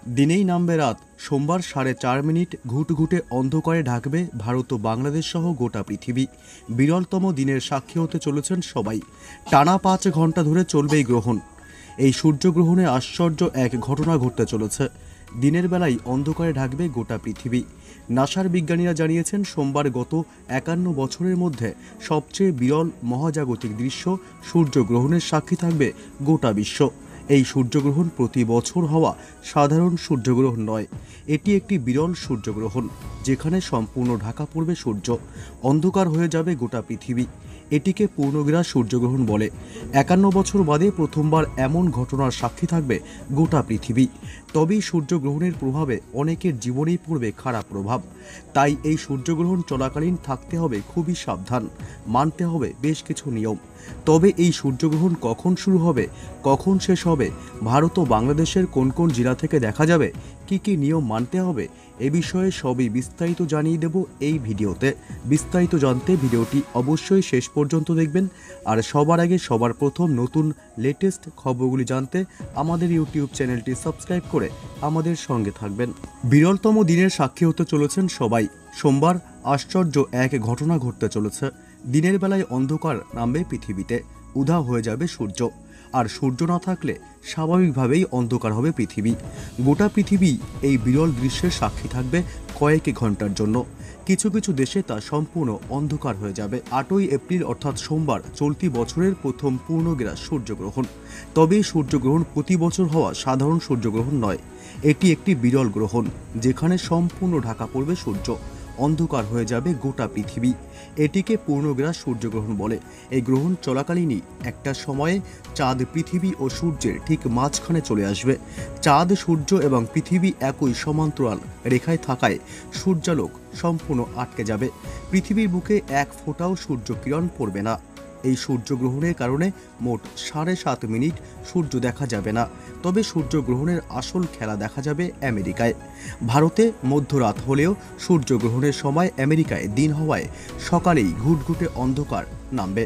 দিনেই নামবে রাত। সোমবার 4:30 ঘুটঘুটে অন্ধকারে ঢাকবে ভারত ও বাংলাদেশ সহ গোটা পৃথিবী। বিরলতম দিনের সাক্ষী হতে চলেছেন সবাই। টানা 5 ঘন্টা ধরে চলবে এই গ্রহণ। এই সূর্যগ্রহণে আশ্চর্য এক ঘটনা ঘটতে চলেছে। দিনের বেলায় অন্ধকারে ঢাকবে গোটা পৃথিবী। নাসার বিজ্ঞানীরা জানিয়েছেন সোমবার গত 51 বছরের মধ্যে সবচেয়ে বিরল মহাজাগতিক দৃশ্য সূর্যগ্রহণের সাক্ষী থাকবে গোটা বিশ্ব। এই সূর্যগ্রহণ প্রতি বছর হওয়া সাধারণ সূর্যগ্রহণ নয়, এটি একটি বিরল সূর্যগ্রহণ যেখানে সম্পূর্ণ ঢাকা পড়বে সূর্য, অন্ধকার হয়ে যাবে গোটা পৃথিবী। এটিকে পূর্ণগ্রাস সূর্যগ্রহণ বলে। 51 বছর বাদে প্রথমবার এমন ঘটনার সাক্ষী থাকবে গোটা পৃথিবী। তবেই সূর্যগ্রহণের প্রভাবে অনেকের জীবনেই পড়বে খারাপ প্রভাব। তাই এই সূর্যগ্রহণ চলাকালীন থাকতে হবে খুবই সাবধান, মানতে হবে বেশ কিছু নিয়ম। তবে এই সূর্যগ্রহণ কখন শুরু হবে, কখন শেষ হবে, ভারত ও বাংলাদেশের কোন কোন জেলা থেকে দেখা যাবে, কি কি নিয়ম মানতে হবে, এ বিষয়ে সবই বিস্তারিত জানিয়ে দেব এই ভিডিওতে। বিস্তারিত জানতে ভিডিওটি অবশ্যই শেষ পর্যন্ত দেখবেন। আর সবার আগে সবার প্রথম নতুন লেটেস্ট খবরগুলি জানতে আমাদের ইউটিউব চ্যানেলটি সাবস্ক্রাইব করে আমাদের সঙ্গে থাকবেন। বিরলতম দিনের সাক্ষী হতে চলেছেন সবাই। সোমবার আশ্চর্য এক ঘটনা ঘটতে চলেছে। দিনের বেলায় অন্ধকার নামবে পৃথিবীতে, উধাও হয়ে যাবে সূর্য। আর সূর্য না থাকলে স্বাভাবিকভাবেই অন্ধকার হবে পৃথিবী। গোটা পৃথিবী এই বিরল দৃশ্যের সাক্ষী থাকবে কয়েক ঘন্টার জন্য। কিছু কিছু দেশে তা সম্পূর্ণ অন্ধকার হয়ে যাবে। 8ই এপ্রিল অর্থাৎ সোমবার চলতি বছরের প্রথম পূর্ণগ্রাস সূর্যগ্রহণ। তবে এই সূর্যগ্রহণ প্রতি বছর হওয়া সাধারণ সূর্যগ্রহণ নয়, এটি একটি বিরল গ্রহণ যেখানে সম্পূর্ণ ঢাকা পড়বে সূর্য, অন্ধকার হয়ে যাবে গোটা পৃথিবী। এটিকে পূর্ণগ্রাস সূর্যগ্রহণ বলে। এই গ্রহণ চলাকালীনই একটা সময়ে চাঁদ পৃথিবী ও সূর্যের ঠিক মাঝখানে চলে আসবে। চাঁদ, সূর্য এবং পৃথিবী একই সমান্তরাল রেখায় থাকায় সূর্যালোক সম্পূর্ণ আটকে যাবে। পৃথিবীর বুকে এক ফোঁটাও সূর্যকিরণ পড়বে না। এই সূর্যগ্রহণের কারণে মোট 7.5 মিনিট সূর্য দেখা যাবে না। তবে সূর্যগ্রহণের আসল খেলা দেখা যাবে আমেরিকায়। ভারতে মধ্যরাত হলেও সূর্যগ্রহণের সময় আমেরিকায় দিন হওয়ায় সকালেই ঘুটঘুটে অন্ধকার নামবে।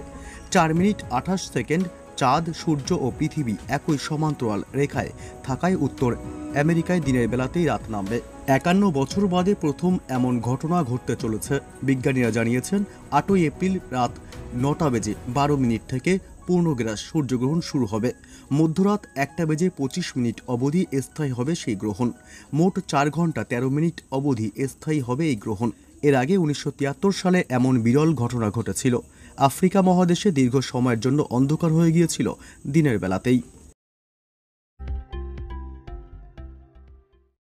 4 মিনিট 28 সেকেন্ড চাঁদ, সূর্য ও পৃথিবী একই সমান্তরাল রেখায় থাকায় উত্তর আমেরিকায় দিনের বেলাতেই রাত নামবে। 51 বছর বাদে প্রথম এমন ঘটনা ঘটতে চলেছে। বিজ্ঞানীরা জানিয়েছেন 8ই এপ্রিল রাত 9:12 থেকে পূর্ণগ্রাস সূর্যগ্রহণ শুরু হবে। মধ্যরাত 1:25 অবধি স্থায়ী হবে সেই গ্রহণ। মোট 4 ঘন্টা 13 মিনিট অবধি স্থায়ী হবে এই গ্রহণ। এর আগে 1973 সালে এমন বিরল ঘটনা ঘটেছিল। আফ্রিকা মহাদেশে দীর্ঘ সময়ের জন্য অন্ধকার হয়ে গিয়েছিল দিনের বেলাতেই।